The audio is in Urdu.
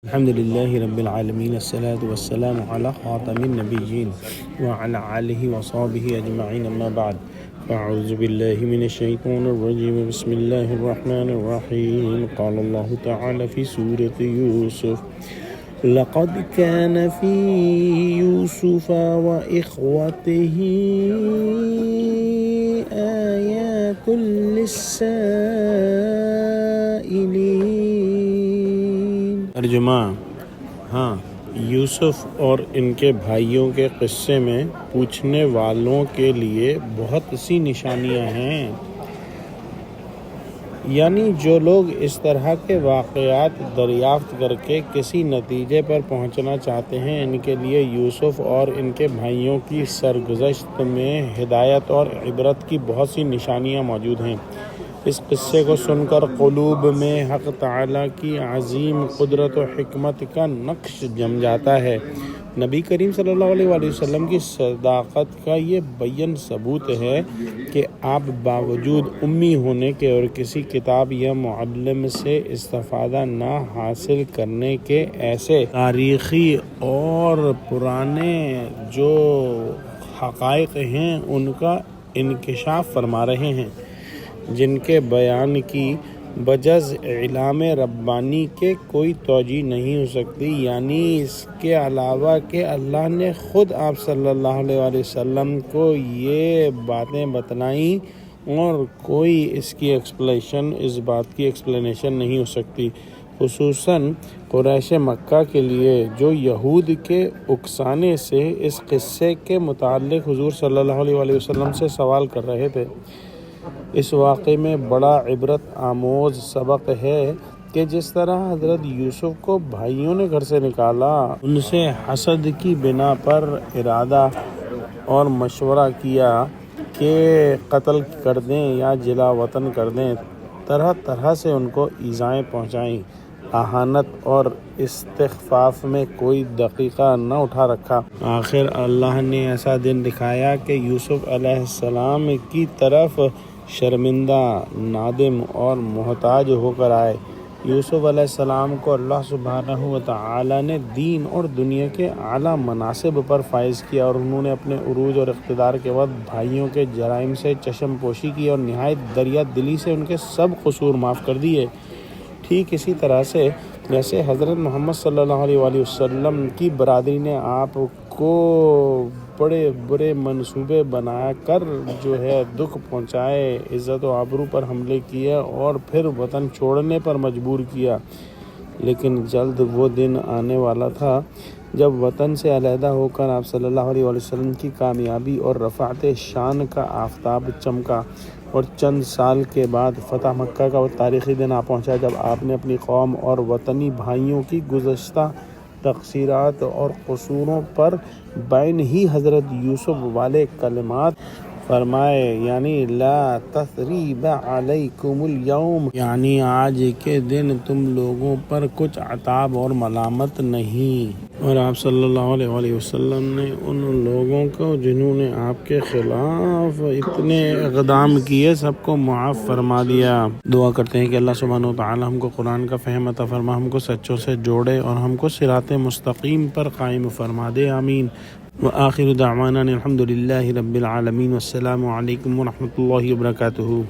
الحمد لله رب العالمين الصلاة والسلام على خاتم النبيين وعلى آله وصحبه أجمعين أما بعد فأعوذ بالله من الشيطان الرجيم بسم الله الرحمن الرحيم قال الله تعالى في سورة يوسف لقد كان في يوسف وإخوته آيات للسائلين ترجمہ ہاں یوسف اور ان کے بھائیوں کے قصے میں پوچھنے والوں کے لیے بہت سی نشانیاں ہیں، یعنی جو لوگ اس طرح کے واقعات دریافت کر کے کسی نتیجے پر پہنچنا چاہتے ہیں، ان کے لیے یوسف اور ان کے بھائیوں کی سرگزشت میں ہدایت اور عبرت کی بہت سی نشانیاں موجود ہیں۔ اس قصے کو سن کر قلوب میں حق تعالیٰ کی عظیم قدرت و حکمت کا نقش جم جاتا ہے۔ نبی کریم صلی اللہ علیہ وآلہ وسلم کی صداقت کا یہ بیان ثبوت ہے کہ آپ باوجود امی ہونے کے اور کسی کتاب یا معلم سے استفادہ نہ حاصل کرنے کے ایسے تاریخی اور پرانے جو حقائق ہیں ان کا انکشاف فرما رہے ہیں، جن کے بیان کی بجز اعلام ربانی کے کوئی توجہ نہیں ہو سکتی، یعنی اس کے علاوہ کہ اللہ نے خود آپ صلی اللہ علیہ وآلہ وسلم کو یہ باتیں بتلائیں اور کوئی اس کی اس بات کی ایکسپلینیشن نہیں ہو سکتی، خصوصاً قریش مکہ کے لیے جو یہود کے اکسانے سے اس قصے کے متعلق حضور صلی اللہ علیہ وآلہ وسلم سے سوال کر رہے تھے۔ اس واقعے میں بڑا عبرت آموز سبق ہے کہ جس طرح حضرت یوسف کو بھائیوں نے گھر سے نکالا، ان سے حسد کی بنا پر ارادہ اور مشورہ کیا کہ قتل کر دیں یا جلا وطن کر دیں، طرح طرح سے ان کو ایذائیں پہنچائیں، اہانت اور استخفاف میں کوئی دقیقہ نہ اٹھا رکھا۔ آخر اللہ نے ایسا دن دکھایا کہ یوسف علیہ السلام کی طرف شرمندہ، نادم اور محتاج ہو کر آئے۔ یوسف علیہ السلام کو اللہ سبحانہ و تعالی نے دین اور دنیا کے اعلیٰ مناصب پر فائز کیا، اور انہوں نے اپنے عروج اور اقتدار کے وقت بھائیوں کے جرائم سے چشم پوشی کی اور نہایت دریا دلی سے ان کے سب قصور معاف کر دیے۔ ٹھیک اسی طرح سے جیسے حضرت محمد صلی اللہ علیہ وآلہ وسلم کی برادری نے آپ کو بڑے برے منصوبے بنا کر جو ہے دکھ پہنچائے، عزت و آبرو پر حملے کیے اور پھر وطن چھوڑنے پر مجبور کیا، لیکن جلد وہ دن آنے والا تھا جب وطن سے علیحدہ ہو کر آپ صلی اللہ علیہ وآلہ وسلم کی کامیابی اور رفعت شان کا آفتاب چمکا، اور چند سال کے بعد فتح مکہ کا وہ تاریخی دن آ پہنچا جب آپ نے اپنی قوم اور وطنی بھائیوں کی گزشتہ تقصیرات اور قصوروں پر بین ہی حضرت یوسف والے کلمات فرمائے، یعنی لا تثریب علیکم اليوم، یعنی آج کے دن تم لوگوں پر کچھ عتاب اور ملامت نہیں۔ اور آپ صلی اللہ علیہ وآلہ وسلم نے ان لوگوں کو جنہوں نے آپ کے خلاف اتنے اقدام کیے سب کو معاف فرما دیا۔ دعا کرتے ہیں کہ اللہ سبحانہ و تعالی ہم کو قرآن کا فہم عطا فرما، ہم کو سچوں سے جوڑے اور ہم کو صراط مستقیم پر قائم فرما دے، آمین۔ وآخر دعوانا الحمد للہ رب العالمین، والسلام علیکم ورحمۃ اللہ وبرکاتہ۔